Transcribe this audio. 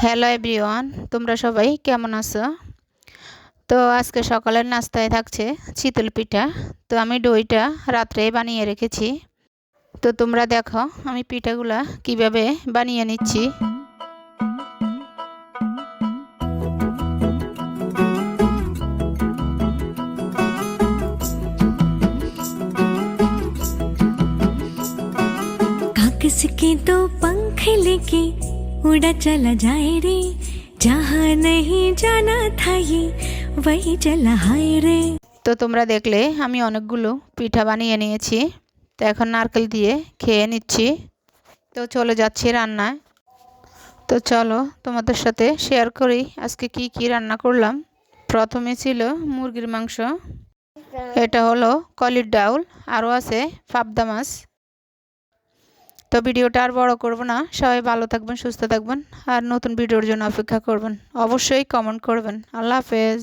Hello everyone, তোমরা সবাই কেমন আছো? তো আজকে সকালের নাস্তায় থাকছে চিতল পিঠা। তো আমি দইটা রাত্রে বানিয়ে রেখেছি। তো তোমরা দেখো আমি পিঠাগুলা কিভাবে বানিয়ে নিচ্ছি। कागज के दो पंख लेके उड़ा चला जाए रे, जहाँ नहीं जाना था ये वही चला हाय रे। তো তোমরা দেখলে আমি অনেকগুলো পিঠা বানিয়ে নিয়েছি। তো এখন নারকেল দিয়ে খেয়ে নিচ্ছি। তো চলে যাচ্ছি রান্নায়। তো চলো তোমাদের সাথে শেয়ার করি আজকে কি কি রান্না করলাম। প্রথমে ছিল মুরগির মাংস, এটা হলো কলির ডাউল, আরও আছে পাবদা মাছ। তো ভিডিওটা আর বড় করব না, সবাই ভালো থাকবেন, সুস্থ থাকবেন, আর নতুন ভিডিওর জন্য অপেক্ষা করবেন, অবশ্যই কমেন্ট করবেন। আল্লাহ হাফেজ।